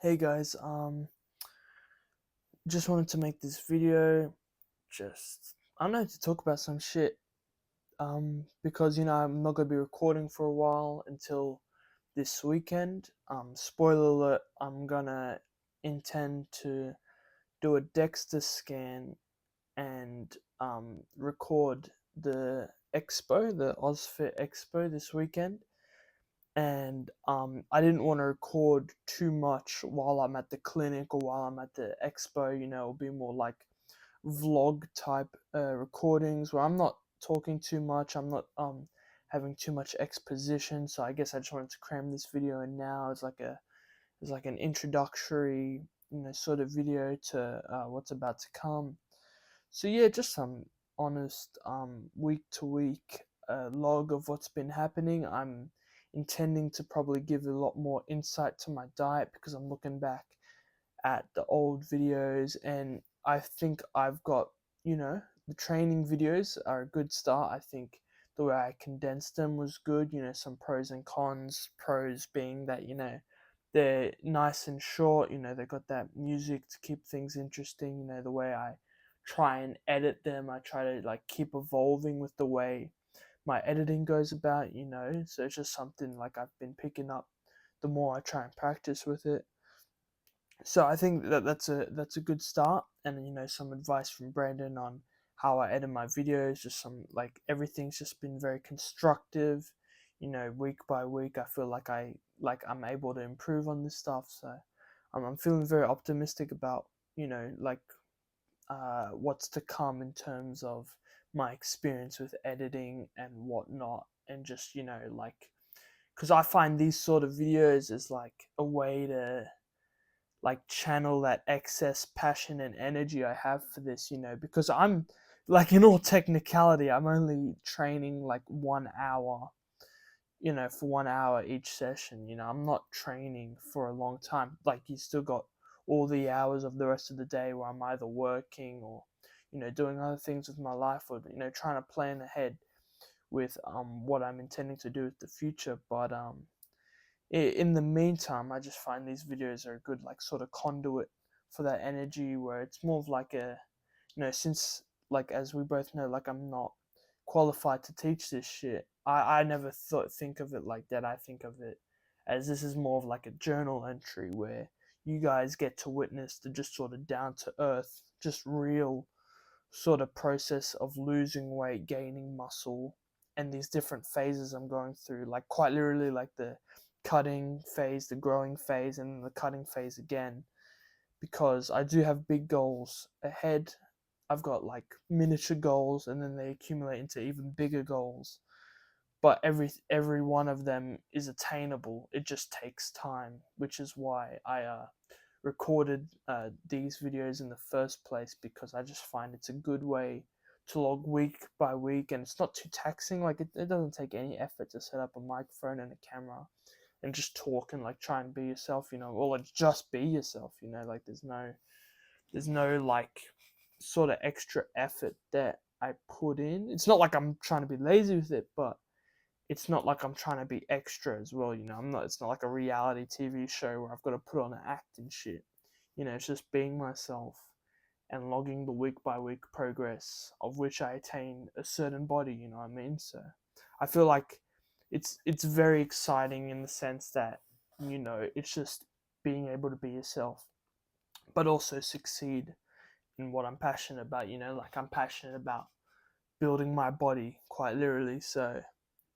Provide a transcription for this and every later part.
Hey guys, just wanted to make this video. I don't know, to talk about some shit. Because I'm not gonna be recording for a while until this weekend. Spoiler alert, I'm gonna intend to do a Dexter scan and record the expo, the OzFit Expo this weekend. And I didn't want to record too much while I'm at the clinic or while I'm at the expo. It'll be more like vlog type recordings where I'm not talking too much. I'm not having too much exposition. So I guess I just wanted to cram this video in now as like an introductory sort of video to what's about to come. So yeah, just some honest week to week log of what's been happening. I'm intending to probably give a lot more insight to my diet because I'm looking back at the old videos, and I think I've got, the training videos are a good start. I think the way I condensed them was good, some pros and cons. Pros being that, they're nice and short, they've got that music to keep things interesting, the way I try and edit them, I try to like keep evolving with the way my editing goes about, so it's just something like I've been picking up the more I try and practice with it. So I think that's a good start, and some advice from Brandon on how I edit my videos. Just some like everything's just been very constructive. Week by week, I feel like I'm able to improve on this stuff. So I'm feeling very optimistic about like what's to come in terms of my experience with editing and whatnot, and just like because I find these sort of videos as like a way to like channel that excess passion and energy I have for this, because I'm like in all technicality, I'm only training like 1 hour, for 1 hour each session. I'm not training for a long time. Like you still got all the hours of the rest of the day where I'm either working or, doing other things with my life, or, trying to plan ahead with what I'm intending to do with the future. But in the meantime, I just find these videos are a good like sort of conduit for that energy, where it's more of like a, since like as we both know, like I'm not qualified to teach this shit. I never think of it like that. I think of it as this is more of like a journal entry where you guys get to witness the just sort of down to earth, just real sort of process of losing weight, gaining muscle, and these different phases I'm going through, like quite literally like the cutting phase, the growing phase, and the cutting phase again, because I do have big goals ahead. I've got like miniature goals, and then they accumulate into even bigger goals. But every one of them is attainable. It just takes time, which is why I recorded these videos in the first place, because I just find it's a good way to log week by week, and it's not too taxing. Like it doesn't take any effort to set up a microphone and a camera and just talk and like try and be yourself, or like just be yourself, like there's no like sort of extra effort that I put in. It's not like I'm trying to be lazy with it, but it's not like I'm trying to be extra as well. I'm not. It's not like a reality TV show where I've got to put on an act and shit. It's just being myself and logging the week by week progress of which I attain a certain body. You know what I mean? So I feel like it's very exciting in the sense that it's just being able to be yourself, but also succeed in what I'm passionate about. Like I'm passionate about building my body quite literally.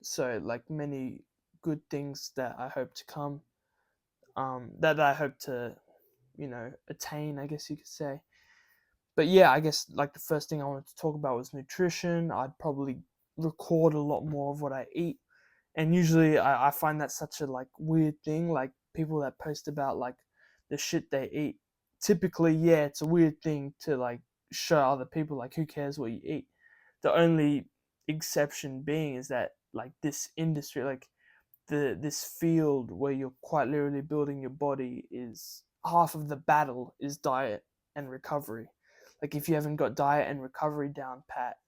So like many good things that I hope to come, that I hope to attain, I guess you could say. But yeah, I guess like the first thing I wanted to talk about was nutrition. I'd probably record a lot more of what I eat, and usually I find that such a like weird thing. Like people that post about like the shit they eat, typically, yeah, it's a weird thing to like show other people. Like, who cares what you eat? The only exception being is that like this industry, like this field where you're quite literally building your body, is half of the battle is diet and recovery. Like if you haven't got diet and recovery down pat,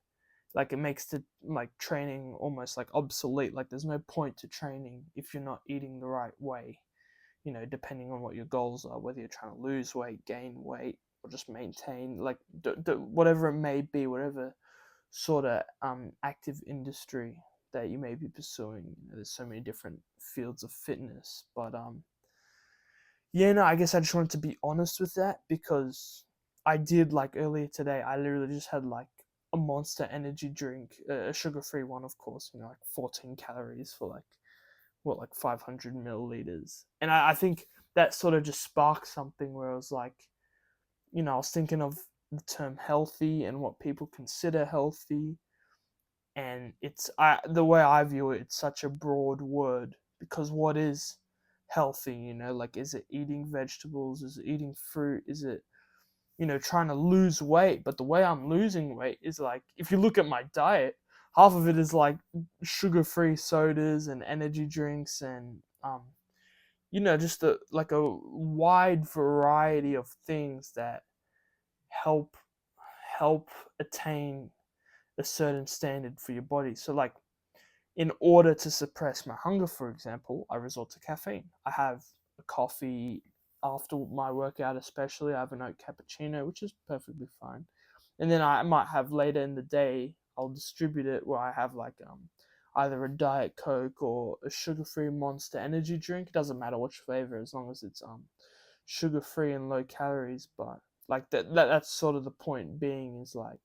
like it makes the like training almost like obsolete. Like there's no point to training if you're not eating the right way. depending on what your goals are, whether you're trying to lose weight, gain weight, or just maintain, like whatever it may be, whatever sort of active industry that you may be pursuing. There's so many different fields of fitness, but yeah, no, I guess I just wanted to be honest with that, because I did, like, earlier today, I literally just had like a Monster energy drink, a sugar-free one, of course, like 14 calories for like what, like 500 milliliters. And I think that sort of just sparked something where I was like, I was thinking of the term healthy and what people consider healthy. And the way I view it, it's such a broad word, because what is healthy? Like, is it eating vegetables? Is it eating fruit? Is it, trying to lose weight? But the way I'm losing weight is, like, if you look at my diet, half of it is like sugar-free sodas and energy drinks, and just like a wide variety of things that help help attain a certain standard for your body. So, like, in order to suppress my hunger, for example, I resort to caffeine. I have a coffee after my workout, especially. I have an oat cappuccino, which is perfectly fine. And then I might have later in the day, I'll distribute it where I have like either a Diet Coke or a sugar-free Monster energy drink. It doesn't matter which flavor, as long as it's sugar-free and low calories. But like that's sort of the point being, is like,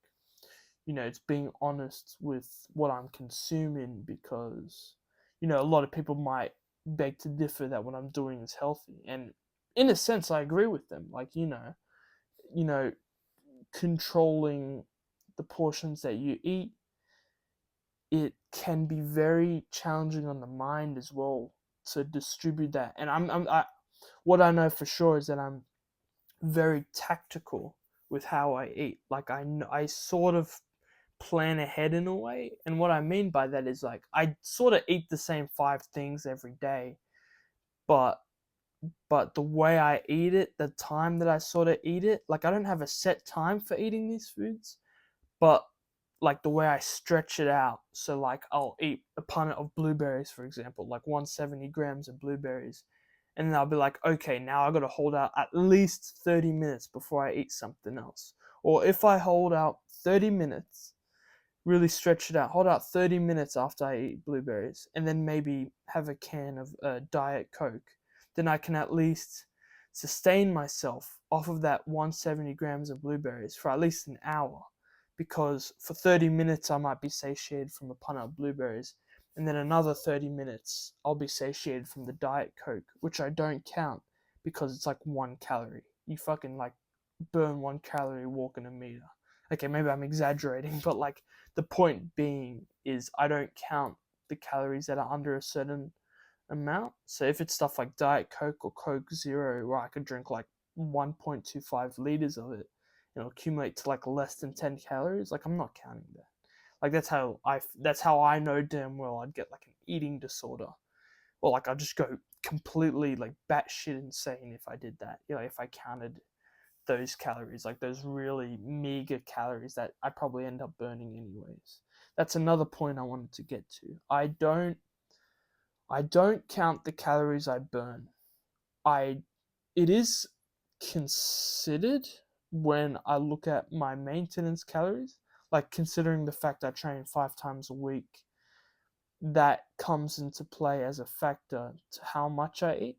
it's being honest with what I'm consuming, because, a lot of people might beg to differ that what I'm doing is healthy. And in a sense, I agree with them. Like, you know, controlling the portions that you eat, it can be very challenging on the mind as well to distribute that. And what I know for sure is that I'm very tactical with how I eat. Like, I sort of plan ahead in a way. And what I mean by that is, like, I sort of eat the same 5 things every day, but the way I eat it, the time that I sort of eat it, like, I don't have a set time for eating these foods, but like the way I stretch it out. So, like, I'll eat a punnet of blueberries, for example, like 170 grams of blueberries, and then I'll be like, okay, now I got to hold out at least 30 minutes before I eat something else. Or if I hold out 30 minutes, really stretch it out, hold out 30 minutes after I eat blueberries, and then maybe have a can of Diet Coke, then I can at least sustain myself off of that 170 grams of blueberries for at least an hour. Because for 30 minutes, I might be satiated from a punnet of blueberries, and then another 30 minutes, I'll be satiated from the Diet Coke, which I don't count, because it's like 1 calorie. You fucking, like, burn 1 calorie walking a meter. Okay, maybe I'm exaggerating, but like, the point being is, I don't count the calories that are under a certain amount. So if it's stuff like Diet Coke or Coke Zero, where I could drink like 1.25 liters of it, and it'll accumulate to like less than 10 calories, like, I'm not counting that. Like, that's how I know damn well I'd get like an eating disorder, or like I'd just go completely like batshit insane if I did that. If I counted those calories, like those really meager calories that I probably end up burning anyways. That's another point I wanted to get to. I don't count the calories I burn. I It is considered when I look at my maintenance calories, like, considering the fact I train 5 times a week, that comes into play as a factor to how much I eat.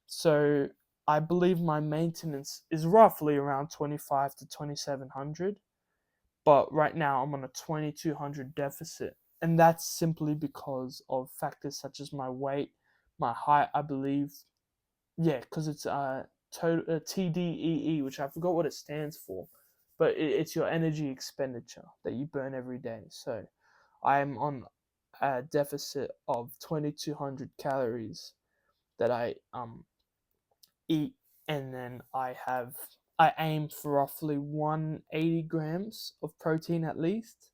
So I believe my maintenance is roughly around 25 to 2700, but right now I'm on a 2200 deficit. And that's simply because of factors such as my weight, my height, I believe. Yeah, because it's TDEE, which I forgot what it stands for, but it's your energy expenditure that you burn every day. So I'm on a deficit of 2200 calories that I eat, and then I aim for roughly 180 grams of protein at least,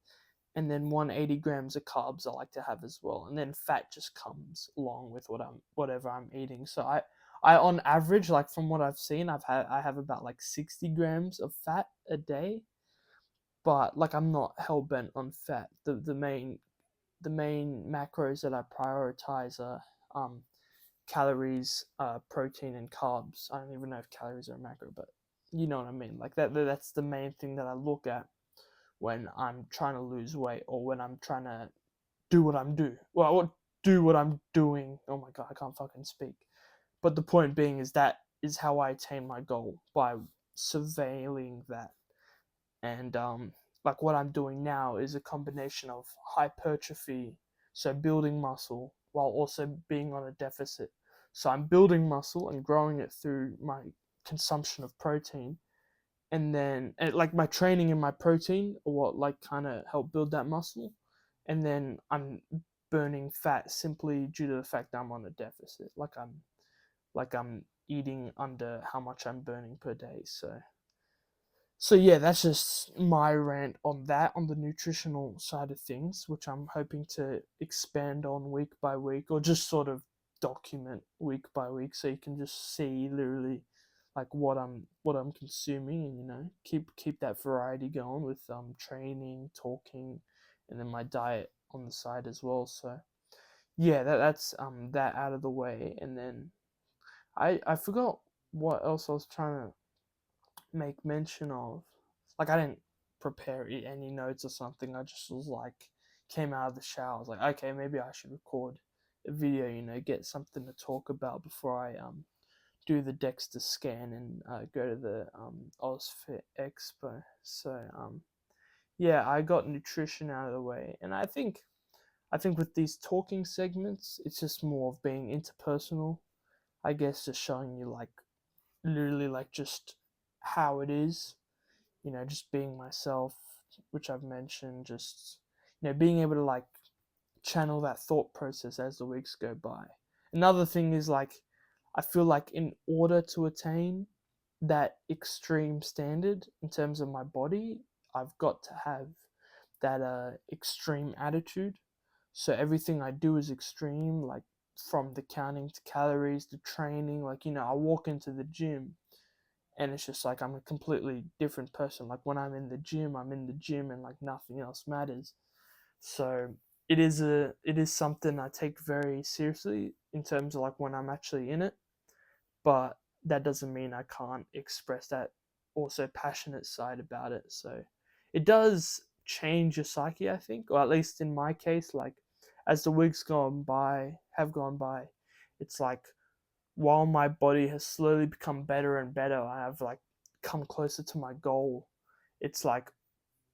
and then 180 grams of carbs I like to have as well, and then fat just comes along with whatever I'm eating. So I on average, like, from what I've seen, I have about like 60 grams of fat a day, but like, I'm not hell bent on fat. The main macros that I prioritize are calories, protein, and carbs. I don't even know if calories are a macro, but you know what I mean. Like that's the main thing that I look at when I'm trying to lose weight, or when I'm trying to do what I'm do. Well, do what I'm doing. Oh my god, I can't fucking speak. But the point being is that is how I attain my goal, by surveilling that. And like what I'm doing now is a combination of hypertrophy, so building muscle, while also being on a deficit. So I'm building muscle and growing it through my consumption of protein, and like my training and my protein are what like kind of help build that muscle, and then I'm burning fat simply due to the fact that I'm on a deficit. Like I'm eating under how much I'm burning per day. So yeah, that's just my rant on that, on the nutritional side of things, which I'm hoping to expand on week by week, or just sort of document week by week, so you can just see literally like what I'm consuming, and keep that variety going with training, talking, and then my diet on the side as well. So yeah, that's that out of the way, and then I forgot what else I was trying to make mention of. Like, I didn't prepare any notes or something. I just was like, came out of the shower. I was like, okay, maybe I should record a video. Get something to talk about before I do the DEXA scan and go to the OzFit Expo. So yeah, I got nutrition out of the way, and I think with these talking segments, it's just more of being interpersonal. I guess just showing you like literally like just how it is, just being myself, which I've mentioned, just, being able to like channel that thought process as the weeks go by. Another thing is like, I feel like in order to attain that extreme standard in terms of my body, I've got to have that extreme attitude. So everything I do is extreme, like from the counting to calories to training. Like, I walk into the gym and it's just like I'm a completely different person. Like when I'm in the gym, I'm in the gym, and like nothing else matters. So it is something I take very seriously in terms of like when I'm actually in it, but that doesn't mean I can't express that also passionate side about it. So it does change your psyche, I think, or at least in my case, like as the weeks have gone by, it's like while my body has slowly become better and better, I have like come closer to my goal. It's like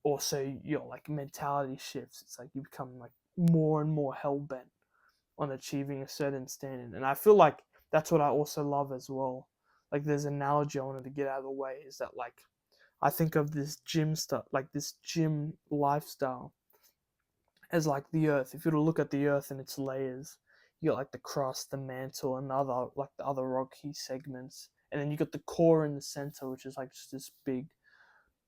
also your like mentality shifts. It's like you become like more and more hell bent on achieving a certain standard, and I feel like that's what I also love as well. Like there's an analogy I wanted to get out of the way is that like I think of this gym stuff, like this gym lifestyle, as like the earth. If you were to look at the earth and its layers, you got like the crust, the mantle, and the other rocky segments, and then you got the core in the center, which is like just this big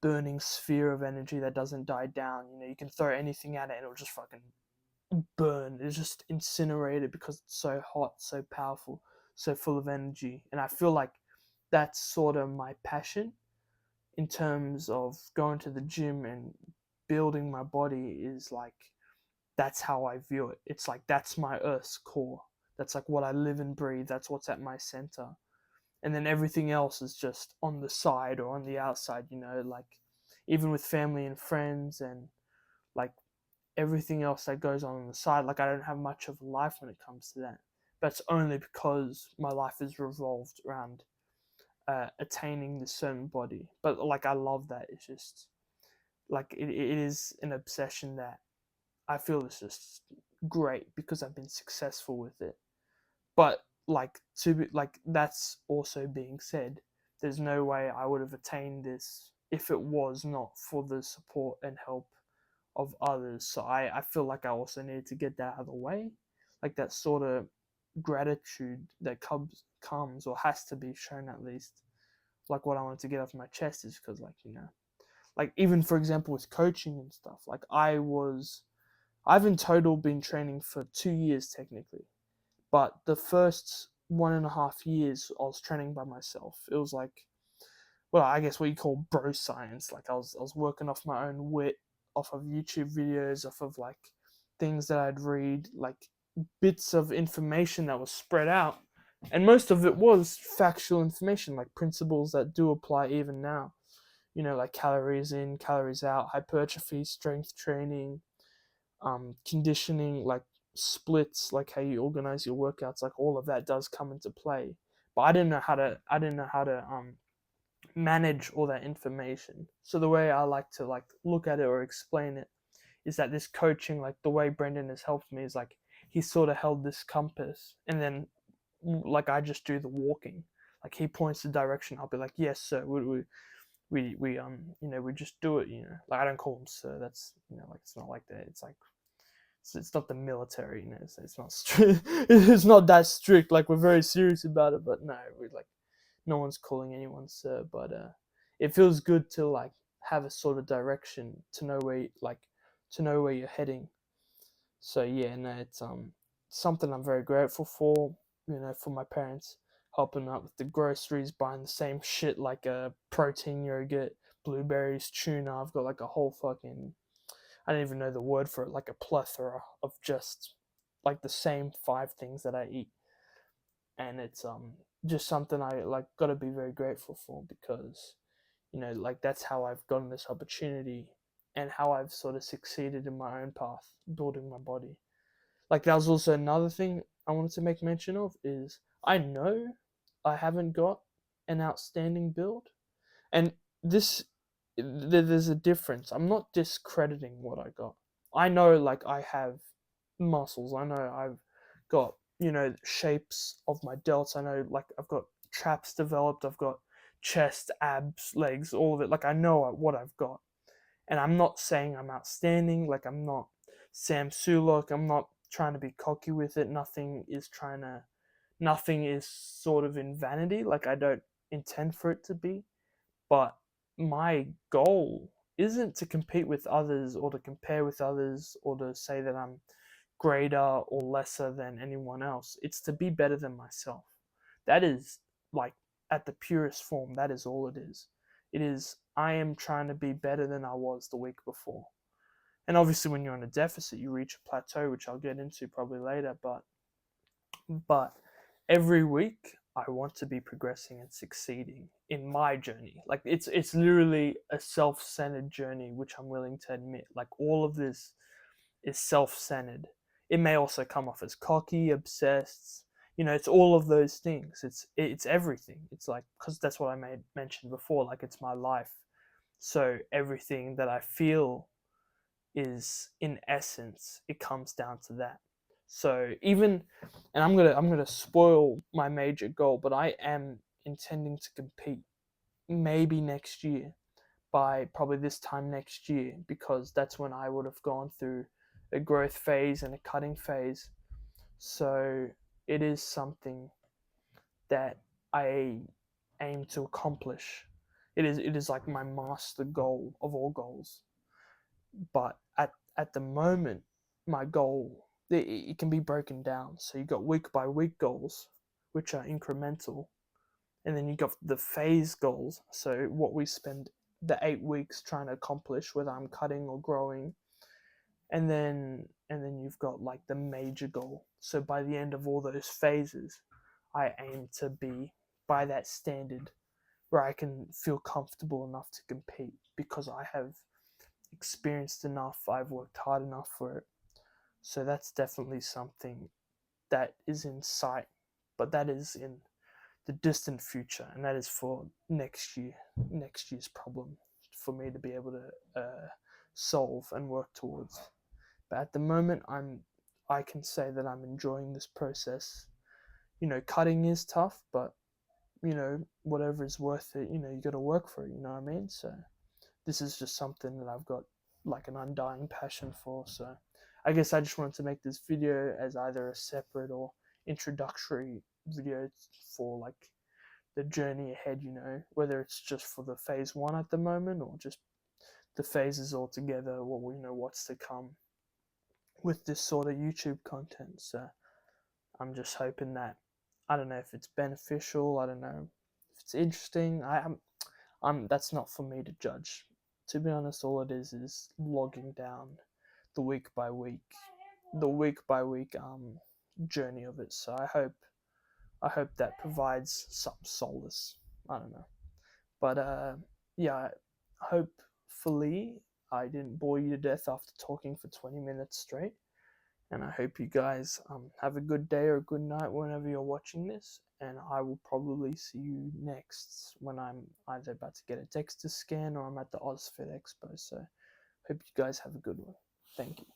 burning sphere of energy that doesn't die down. You can throw anything at it and it'll just fucking burn. It's just incinerated because it's so hot, so powerful, so full of energy. And I feel like that's sort of my passion in terms of going to the gym and building my body, is like that's how I view it. It's like that's my Earth's core. That's like what I live and breathe. That's what's at my center. And then everything else is just on the side or on the outside, like even with family and friends, and like everything else that goes on the side. Like I don't have much of a life when it comes to that. But it's only because my life is revolved around attaining this certain body. But like I love that. It's just like it is an obsession that I feel is just great because I've been successful with it. But like to be like that's also being said, there's no way I would have attained this if it was not for the support and help of others. So I feel like I also needed to get that out of the way. Like that sort of gratitude that comes or has to be shown at least. Like what I wanted to get off my chest is because like even for example with coaching and stuff, like I've in total been training for 2 years technically, but the first 1.5 years I was training by myself. It was like, well, I guess what you call bro science. Like I was working off my own wit, off of YouTube videos, off of like things that I'd read, like bits of information that was spread out. And most of it was factual information, like principles that do apply even now. Like calories in, calories out, hypertrophy, strength training, conditioning, like splits, like how you organize your workouts, like all of that does come into play. But I didn't know how to manage all that information. So the way I like to like look at it or explain it is that this coaching, like the way Brendan has helped me, is like he sort of held this compass, and then like I just do the walking. Like he points the direction, I'll be like, yes, sir. We just do it. Like I don't call him sir. That's like it's not like that. It's like it's not the military. It's not strict. It's not that strict. Like we're very serious about it, but no, we like no one's calling anyone sir. But it feels good to like have a sort of direction to know where you're heading. So yeah, no, it's something I'm very grateful for. For my parents helping out with the groceries, buying the same shit like a protein yogurt, blueberries, tuna. I've got like a whole fucking, I don't even know the word for it, like a plethora of just like the same 5 things that I eat. And it's just something I like gotta be very grateful for, because like that's how I've gotten this opportunity and how I've sort of succeeded in my own path, building my body. Like that was also another thing I wanted to make mention of, is I know I haven't got an outstanding build, and this there's a difference. I'm not discrediting what I got. I know like I have muscles. I know I've got shapes of my delts. I know like I've got traps developed. I've got chest, abs, legs, all of it. Like I know what I've got, and I'm not saying I'm outstanding. Like I'm not Sam Sulek. I'm not trying to be cocky with it. Nothing is sort of in vanity. Like I don't intend for it to be. But my goal isn't to compete with others or to compare with others or to say that I'm greater or lesser than anyone else. It's to be better than myself. That is like at the purest form, that is all it is. It is, I am trying to be better than I was the week before. And obviously when you're on a deficit, you reach a plateau, which I'll get into probably later, but every week I want to be progressing and succeeding in my journey. Like it's literally a self-centered journey, which I'm willing to admit. Like all of this is self-centered. It may also come off as cocky, obsessed. It's all of those things. It's everything. It's like, because that's what I made mentioned before. Like it's my life, so everything that I feel is in essence it comes down to that. So even, and I'm gonna spoil my major goal, but I am intending to compete maybe next year, by probably this time next year, because that's when I would have gone through a growth phase and a cutting phase. So it is something that I aim to accomplish. It is like my master goal of all goals. But at the moment, my goal, it can be broken down. So you got week by week goals, which are incremental, and then you got the phase goals. So what we spend the 8 weeks trying to accomplish, whether I'm cutting or growing, and then you've got like the major goal. So by the end of all those phases, I aim to be by that standard where I can feel comfortable enough to compete, because I have experienced enough, I've worked hard enough for it. So that's definitely something that is in sight, but that is in the distant future, and that is for next year's problem for me to be able to solve and work towards. But at the moment, I can say that I'm enjoying this process. Cutting is tough, but whatever is worth it, you got to work for it. You know what I mean? So this is just something that I've got like an undying passion for. So I guess I just wanted to make this video as either a separate or introductory video for like the journey ahead, whether it's just for the phase one at the moment or just the phases altogether, what we know what's to come with this sort of YouTube content. So I'm just hoping that, I don't know if it's beneficial, I don't know if it's interesting. I'm that's not for me to judge. To be honest, all it is logging down the week by week journey of it. So I hope I hope that provides some solace. I don't know. But yeah, hopefully I didn't bore you to death after talking for 20 minutes straight. And I hope you guys have a good day or a good night whenever you're watching this. And I will probably see you next when I'm either about to get a Dexter scan or I'm at the OzFed Expo. So hope you guys have a good one. Thank you.